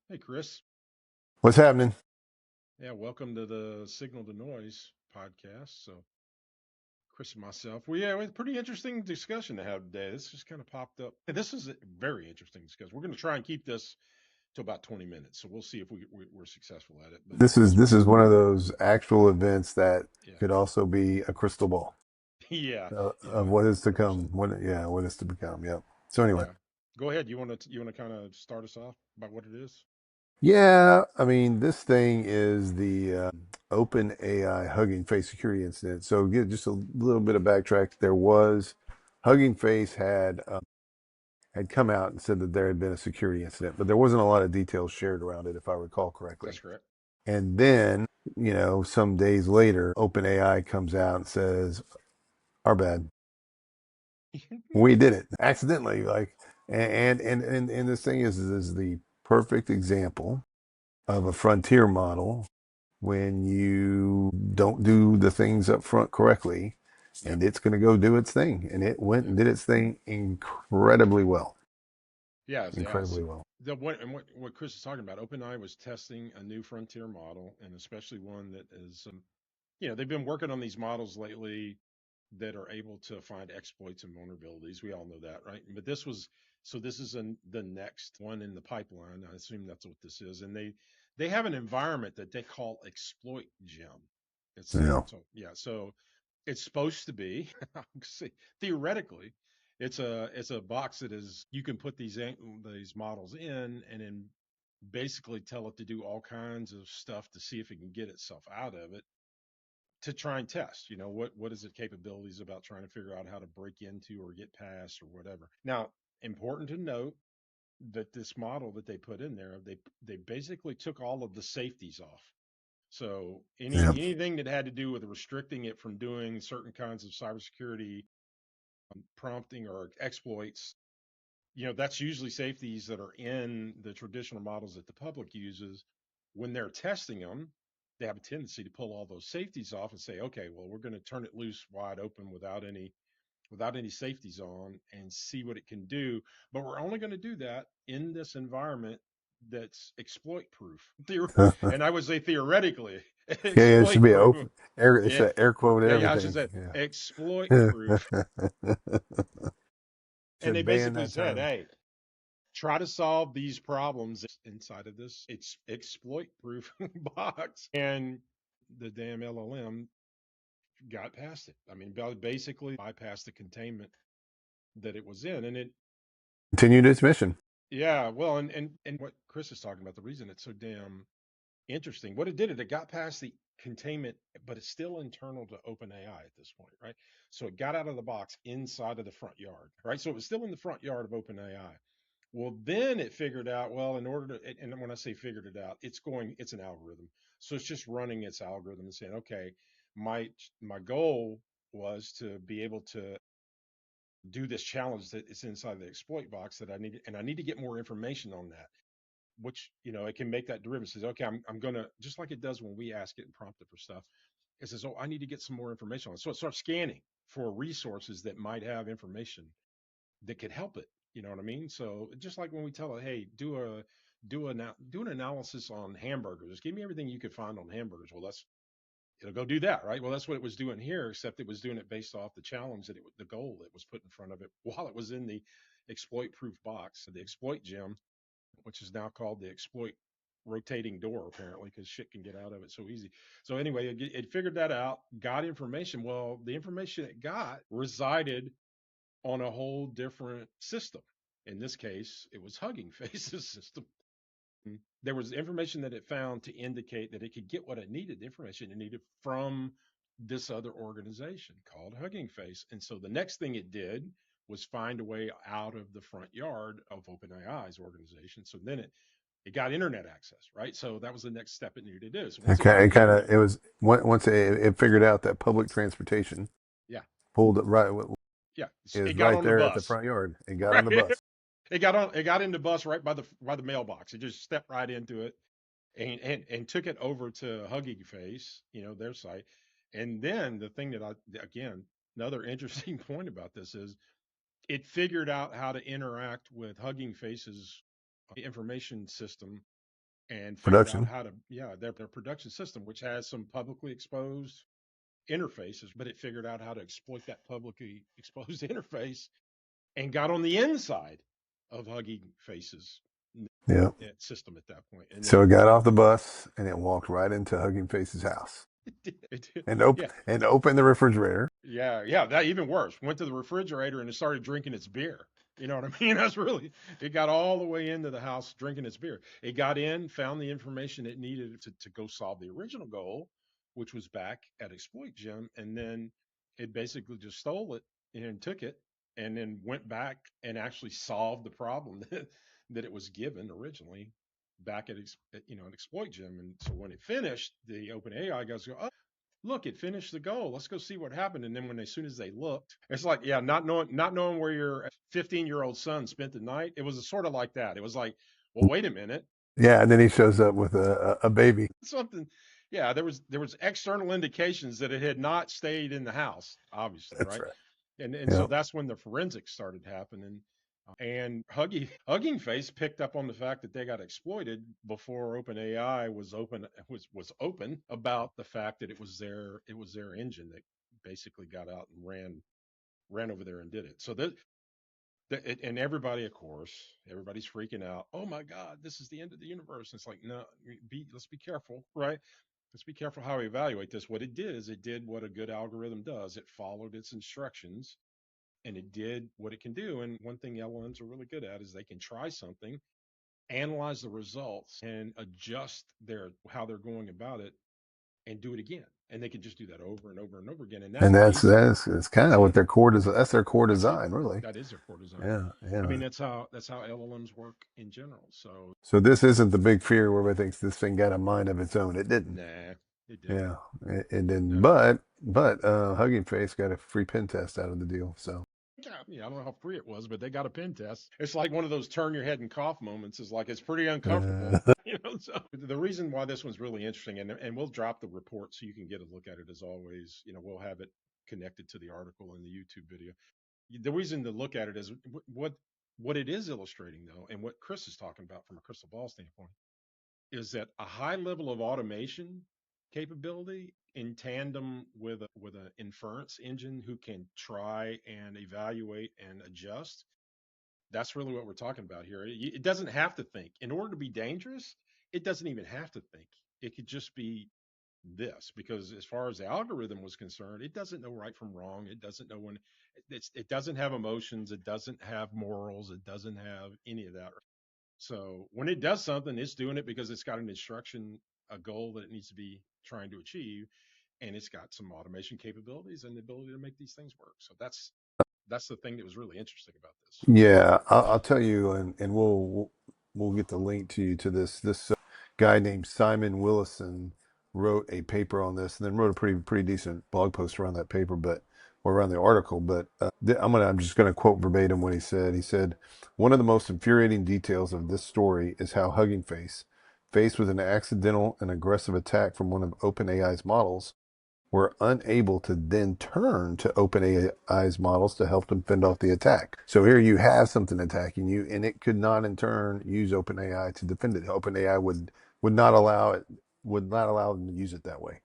Hey, Chris. What's happening? Yeah, welcome to the Signal to Noise podcast. So, Chris and myself, we had a pretty interesting discussion to have today. This just kind of popped up. And this is a very interesting discussion. We're going to try and keep this to about 20 minutes. So, we'll see if we're successful at it. But This is this this one, is one of those actual events that yeah, could also be a crystal ball yeah, of yeah, what is to come. 100%. What is to become. Yep. So anyway, Yeah. Go ahead. You want to kind of start us off about what it is? yeah. I mean, this thing is the OpenAI Hugging Face security incident. So get just a little bit of backtrack. There was Hugging Face had come out and said that there had been a security incident, but there wasn't a lot of details shared around it, if I recall That's correctly. correct. And then, some days later, OpenAI comes out and says, "Our bad, we did it accidentally." Like, and this thing is the perfect example of a frontier model when you don't do the things up front correctly, Yep. and it's going to go do its thing, and it went Yep. and did its thing incredibly well, Yes, yes. incredibly well. What Chris is talking about, OpenAI was testing a new frontier model, and especially one that is, they've been working on these models lately that are able to find exploits and vulnerabilities. We all know that, right? But this is the next one in the pipeline. I assume that's what this is, and they have an environment that they call ExploitGym. Yeah. So yeah, so it's supposed to be see, theoretically it's a box that is you can put these models in and then basically tell it to do all kinds of stuff to see if it can get itself out of it to try and test, what is it capabilities about trying to figure out how to break into or get past or whatever. Now, important to note that this model that they put in there, they basically took all of the safeties off. So Yeah. anything that had to do with restricting it from doing certain kinds of cybersecurity prompting or exploits, that's usually safeties that are in the traditional models that the public uses. When they're testing them, they have a tendency to pull all those safeties off and say, okay, well, we're going to turn it loose wide open without any safeties on and see what it can do. But we're only going to do that in this environment that's exploit proof. Yeah, And I would say theoretically, yeah, it should exploit be proof. open air. It Yeah. should air quote Yeah, yeah, I should everything. say exploit Yeah. proof. And they Should ban basically that said, term. hey, try to solve these problems inside of this exploit proof box. And the damn LLM got past it. I mean, basically bypassed the containment that it was in. And Continued its mission. yeah, well, and what Chris is talking about, the reason it's so damn interesting, what it did, it got past the containment, but it's still internal to OpenAI at this point, right? So it got out of the box inside of the front yard, right? So it was still in the front yard of OpenAI. Well, then it figured out, well, in order to, and when I say figured it out, it's an algorithm. So it's just running its algorithm and saying, okay, my goal was to be able to do this challenge that is inside the exploit box that I need, and I need to get more information on that, which, it can make that derivative. It says, okay, I'm going to, just like it does when we ask it and prompt it for stuff, it says, oh, I need to get some more information on it. So it starts scanning for resources that might have information that could help it. You know what I mean? So just like when we tell it, hey, do an analysis on hamburgers. Give me everything you could find on hamburgers. Well, it'll go do that, right? Well, that's what it was doing here, except it was doing it based off the challenge the goal that was put in front of it while it was in the exploit proof box, the exploit gem, which is now called the exploit rotating door, apparently, because shit can get out of it so easy. So anyway, it figured that out, got information. Well, the information it got resided on a whole different system. In this case, it was Hugging Face's system. There was information that it found to indicate that it could get what it needed, the information it needed from this other organization called Hugging Face. And so the next thing it did was find a way out of the front yard of OpenAI's organization. So then it got internet access, right? So that was the next step it needed to do. So once it got It the kind of internet, it was once it figured out that public transportation yeah, pulled it right yeah, it is got right on the there at the bus, front yard. It got on right? the bus. It got in the bus right by the mailbox. It just stepped right into it and took it over to Hugging Face, their site. And then the thing that again, another interesting point about this is it figured out how to interact with Hugging Face's information system and figured out Production. how to, yeah, their production system, which has some publicly exposed interfaces, but it figured out how to exploit that publicly exposed interface and got on the inside of Huggyface's Yeah. system at that point. And So then it got off the bus and it walked right into Hugging Face's house it did. and Yeah, opened the refrigerator. yeah. That even worse. Went to the refrigerator and it started drinking its beer. You know what I mean? That's really, it got all the way into the house drinking its beer. It got in, found the information it needed to go solve the original goal, which was back at ExploitGym. And then it basically just stole it and took it and then went back and actually solved the problem that it was given originally back at ExploitGym. And so when it finished, the OpenAI guys go, oh, look, it finished the goal. Let's go see what happened. And then as soon as they looked, it's like, yeah, not knowing where your 15-year-old son spent the night. It was sort of like that. It was like, well, wait a minute, Yeah, and then he shows up with a baby. something. Yeah, there was external indications that it had not stayed in the house, obviously, That's right? right. And so Yeah. that's when the forensics started happening. And Hugging Face picked up on the fact that they got exploited before OpenAI was open about the fact that it was their engine that basically got out and ran over there and did it. So and everybody, of course, everybody's freaking out. Oh my God, this is the end of the universe. And it's like, no, let's be careful, right? Let's be careful how we evaluate this. What it did is it did what a good algorithm does. It followed its instructions and it did what it can do. And one thing LLMs are really good at is they can try something, analyze the results, and adjust their how they're going about it, and do it again. And they can just do that over and over and over again. And And that's that's basically, that's kind of yeah, what their core design. That's their core that's it. design, really. That is their core design. Yeah, I yeah. mean, that's how LLMs work in general. So So this isn't the big fear where everybody thinks this thing got a mind of its own. It didn't. nah, it didn't. Yeah, it didn't. No. But Hugging Face got a free pen test out of the deal. So Yeah, I don't know how free it was, but they got a pen test. It's like one of those turn your head and cough moments. Is like it's pretty uncomfortable, uh, So the reason why this one's really interesting, and we'll drop the report so you can get a look at it as always. We'll have it connected to the article in the YouTube video. The reason to look at it is what it is illustrating though, and what Chris is talking about from a crystal ball standpoint is that a high level of automation capability in tandem with an inference engine who can try and evaluate and adjust. That's really what we're talking about here. It doesn't have to think. In order to be dangerous, it doesn't even have to think. It could just be this because as far as the algorithm was concerned, it doesn't know right from wrong. It doesn't know when it doesn't have emotions. It doesn't have morals. It doesn't have any of that. So when it does something, it's doing it because it's got an instruction, a goal that it needs to be trying to achieve, and it's got some automation capabilities and the ability to make these things work. So that's the thing that was really interesting about this. yeah, I'll tell you, and we'll get the link to you to this. This guy named Simon Willison wrote a paper on this, and then wrote a pretty decent blog post around that paper, but or around the article. But I'm just gonna quote verbatim what he said. He said, "One of the most infuriating details of this story is how Hugging Face, faced with an accidental and aggressive attack from one of OpenAI's models, were unable to then turn to OpenAI's models to help them fend off the attack. So here you have something attacking you, and it could not in turn use OpenAI to defend it. OpenAI would not allow it would not allow them to use it that way.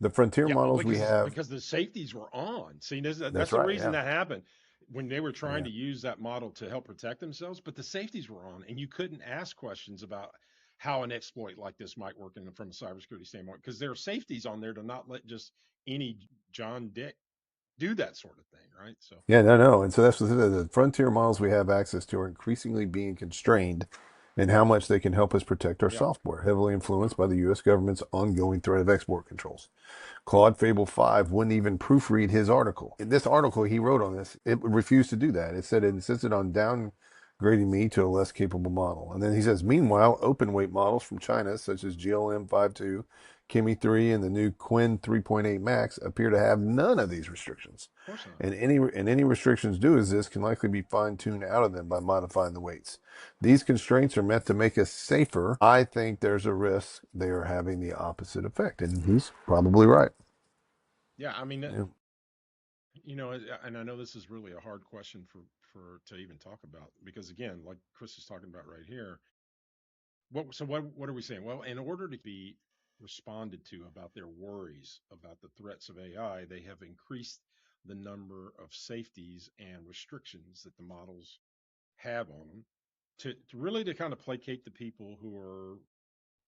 The frontier Yeah, well, models we have. because the safeties were on. See, That's that's the right. reason Yeah. that happened when they were trying Yeah. to use that model to help protect themselves. But the safeties were on, and you couldn't ask questions about how an exploit like this might work from a cybersecurity standpoint because there are safeties on there to not let just any John Dick do that sort of thing, right? So, Yeah, no. And so that's what the frontier models we have access to are increasingly being constrained in how much they can help us protect our yeah, software, heavily influenced by the U.S. government's ongoing threat of export controls. Claude Fable 5 wouldn't even proofread his article. In this article he wrote on this, it refused to do that. It said it insisted on downgrading me to a less capable model. And then he says, meanwhile, open weight models from China, such as GLM 5.2, Kimi 3, and the new Quinn 3.8 Max, appear to have none of these restrictions. of course not. And any restrictions do exist can likely be fine-tuned out of them by modifying the weights. These constraints are meant to make us safer. I think there's a risk they are having the opposite effect. And he's probably right. Yeah, I mean, Yeah. and I know this is really a hard question for to even talk about because again, like Chris is talking about right here, what are we saying? Well, in order to be responded to about their worries about the threats of AI, they have increased the number of safeties and restrictions that the models have on them to really to kind of placate the people who are,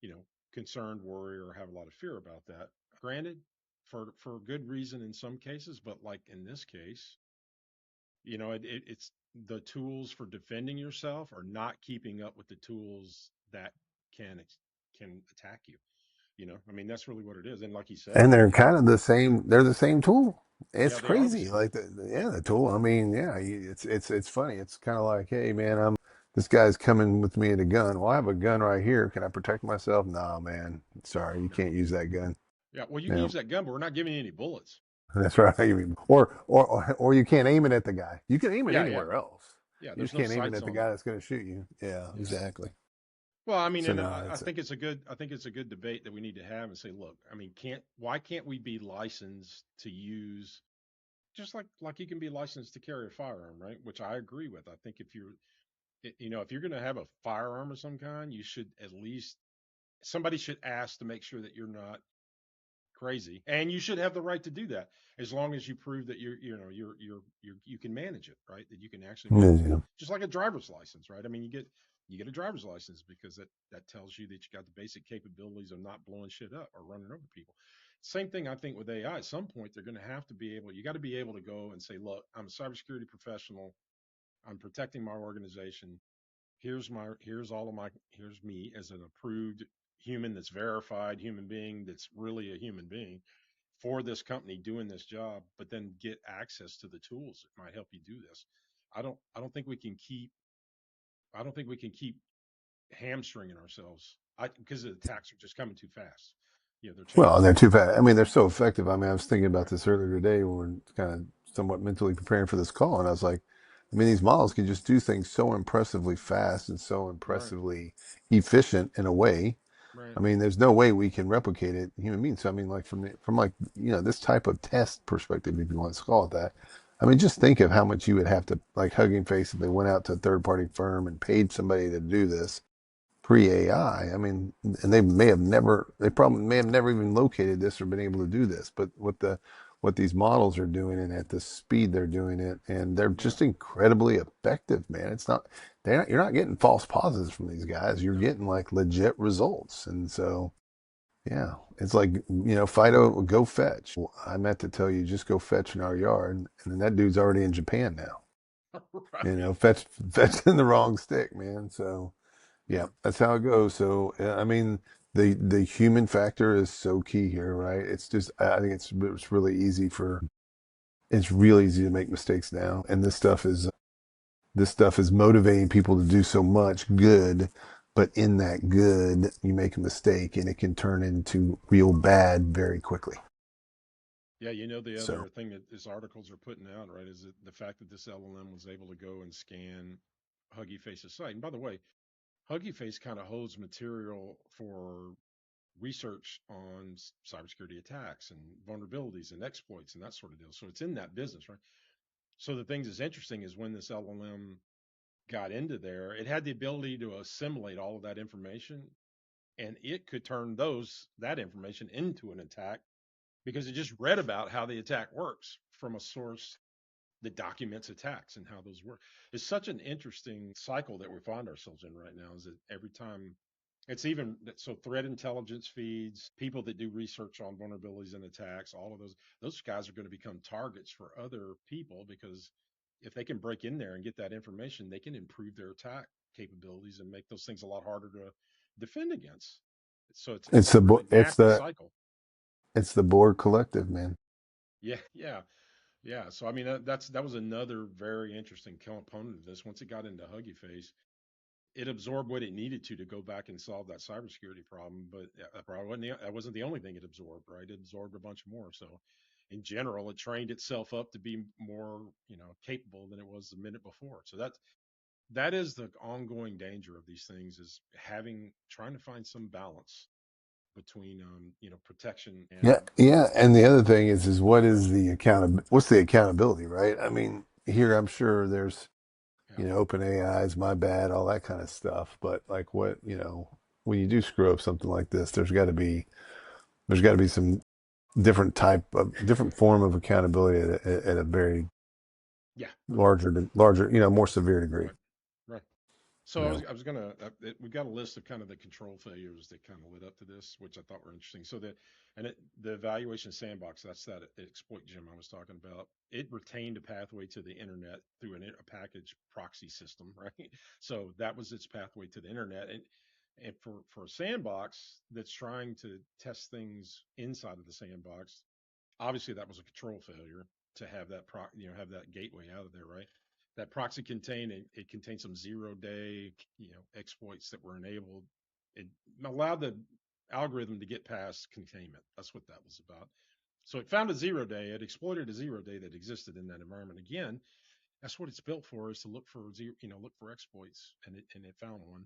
you know, concerned, worried, or have a lot of fear about that. Granted, for good reason in some cases, but like in this case, it's the tools for defending yourself are not keeping up with the tools that can can attack you. I mean, that's really what it is. And like you said, And they're kind of the same. They're the same tool. yeah, It's they are the crazy. same. Like yeah, the tool. I mean, yeah, it's funny. It's kind of like, hey, man, this guy's coming with me at a gun. Well, I have a gun right here. Can I protect myself? Nah, man. Sorry, you No. can't use that gun. Yeah, well, you can Yeah, use that gun, but we're not giving you any bullets. that's right. Or you can't aim it at the guy. You can aim it Yeah, yeah, anywhere else. yeah. You There's just no can't aim it sights at the on it. guy that's going to shoot you. Yeah, Yeah. exactly. Well, I mean, So and no, I it's think I think it's a good debate that we need to have and say, look, I mean, why can't we be licensed to use just like you can be licensed to carry a firearm, right? Which I agree with. I think if you're going to have a firearm of some kind, you should at least somebody should ask to make sure that you're not crazy, and you should have the right to do that as long as you prove that you can manage it, right? That you can actually manage it, yeah. just like a driver's license, right? I mean, you get a driver's license because that tells you that you got the basic capabilities of not blowing shit up or running over people. Same thing, I think, with AI. At some point, they're going to have to be able. You got to be able to go and say, "Look, I'm a cybersecurity professional. I'm protecting my organization. Here's me as an approved human that's verified human being that's really a human being for this company doing this job, but then get access to the tools that might help you do this. I don't think we can keep I don't think we can keep hamstringing ourselves. Because the attacks are just coming too fast. They're changing Well, they're so too fast. fast. I mean, they're so effective. I mean, I was thinking about Right, this earlier today when we're kind of somewhat mentally preparing for this call, and I was like, I mean, these models can just do things so impressively fast and so right, impressively efficient in a way. right. I mean, there's no way we can replicate it human beings. So, I mean, like from like this type of test perspective, if you want to call it that. I mean, just think of how much you would have to like Hugging Face if they went out to a third party firm and paid somebody to do this pre-AI. I mean, and they probably may have never even located this or been able to do this. But what these models are doing and at the speed they're doing it, and they're Yeah, just incredibly effective, man. You're not getting false positives from these guys. You're no. getting like legit results. And so, yeah, it's like, Fido, go fetch. I meant to tell you, just go fetch in our yard. And then that dude's already in Japan now. Right. Fetch in the wrong stick, man. So, yeah, Yeah, that's how it goes. So, I mean, the human factor is so key here, right? It's just, I think it's real easy to make mistakes now, and this stuff is motivating people to do so much good, but in that good, you make a mistake, and it can turn into real bad very quickly. yeah. The So, other thing that these articles are putting out, right, is that the fact that this LLM was able to go and scan Huggyface's site. And by the way, Huggyface kind of holds material for research on cybersecurity attacks and vulnerabilities and exploits and that sort of deal. So it's in that business, right? So the things that's interesting is when this LLM got into there, it had the ability to assimilate all of that information, and it could turn that information into an attack because it just read about how the attack works from a source that documents attacks and how those work. It's such an interesting cycle that we find ourselves in right now. Is that every time it's even so threat intelligence feeds, people that do research on vulnerabilities and attacks, all of those guys are going to become targets for other people because if they can break in there and get that information, they can improve their attack capabilities and make those things a lot harder to defend against. So it's it's a really it's nasty cycle. the Borg collective, man. Yeah, yeah. Yeah, so I mean that was another very interesting component of this. Once it got into Huggy Face, it absorbed what it needed to go back and solve that cybersecurity problem. But that wasn't the only thing it absorbed, right? It absorbed a bunch more. So in general, it trained itself up to be more, capable than it was the minute before. So that is the ongoing danger of these things is trying to find some balance between protection Yeah, and yeah. And the other thing is what's the accountability, right? I mean, here I'm sure there's yeah, OpenAI is my bad, all that kind of stuff. But like what, when you do screw up something like this, there's got to be some different type of different form of accountability at a very Yeah. larger, more severe degree. Right. Right. So You know. I was gonna we got a list of kind of the control failures that kind of led up to this, which I thought were interesting. So the evaluation sandbox, that's that exploit gym I was talking about. It retained a pathway to the internet through a package proxy system, right? So that was its pathway to the internet, and for a sandbox that's trying to test things inside of the sandbox, obviously that was a control failure to have that have that gateway out of there, right? That proxy contained it contained some 0 day exploits that were enabled. It allowed the algorithm to get past containment. That's what that was about. So it found a 0 day. It exploited a 0 day that existed in that environment. Again, that's what it's built for, is to look for look for exploits, and it found one.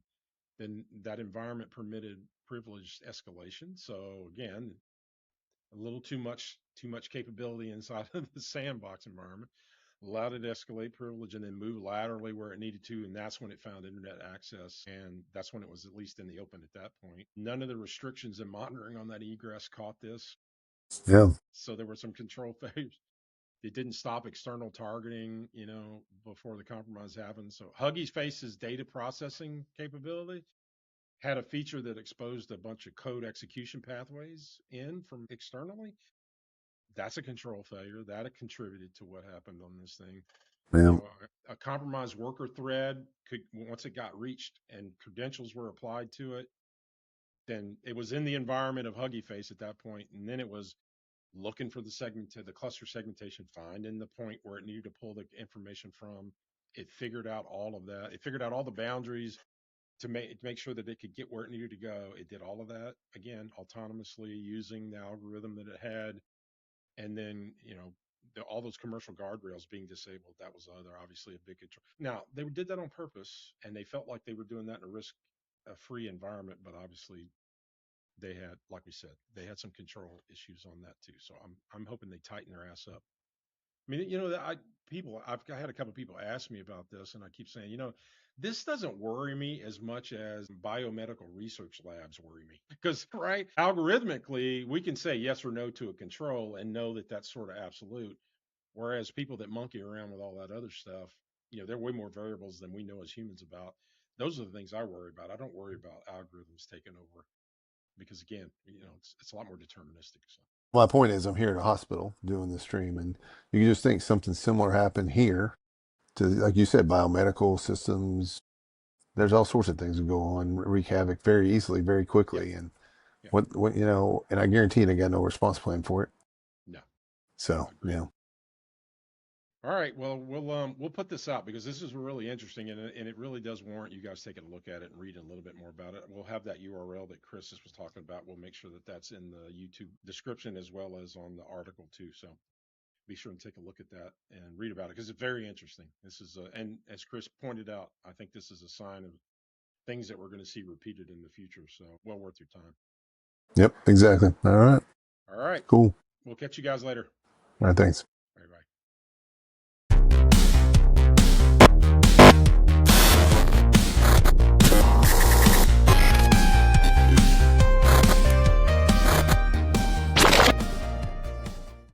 Then that environment permitted privileged escalation. So again, a little too much capability inside of the sandbox environment, allowed it to escalate privilege and then move laterally where it needed to, and that's when it found internet access, and that's when it was at least in the open at that point. None of the restrictions and monitoring on that egress caught this, Yeah. so there were some control failures. It didn't stop external targeting, before the compromise happened. So Huggyface's data processing capability had a feature that exposed a bunch of code execution pathways in from externally. That's a control failure that contributed to what happened on this thing. Yeah. A compromised worker thread could, once it got reached and credentials were applied to it, then it was in the environment of Huggy Face at that point, and then it was looking for the cluster segmentation, finding the point where it needed to pull the information from. It figured out all of that. It figured out all the boundaries to make sure that it could get where it needed to go. It did all of that again autonomously using the algorithm that it had, and then all those commercial guardrails being disabled, that was other obviously a big control. Now they did that on purpose, and they felt like they were doing that in a free environment, but obviously they had, like we said, they had some control issues on that too. So I'm hoping they tighten their ass up. I mean, I've had a couple of people ask me about this, and I keep saying, this doesn't worry me as much as biomedical research labs worry me. Because, right, algorithmically, we can say yes or no to a control and know that that's sort of absolute. Whereas people that monkey around with all that other stuff, there are way more variables than we know as humans about. Those are the things I worry about. I don't worry about algorithms taking over because, again, it's a lot more deterministic. So, My point is, I'm here at a hospital doing this stream, and you can just think something similar happened here to, like you said, biomedical systems. There's all sorts of things that go on, wreak havoc very easily, very yeah, quickly. And yeah, and I guarantee they got no response plan for it. no, So, agreed. All right. Well, we'll put this out because this is really interesting, and it really does warrant you guys taking a look at it and reading a little bit more about it. We'll have that URL that Chris was talking about. We'll make sure that that's in the YouTube description as well as on the article too. So be sure and take a look at that and read about it because it's very interesting. This is and as Chris pointed out, I think this is a sign of things that we're going to see repeated in the future. So well worth your time. yep, exactly. All right, All right. cool. We'll catch you guys later. All right, thanks.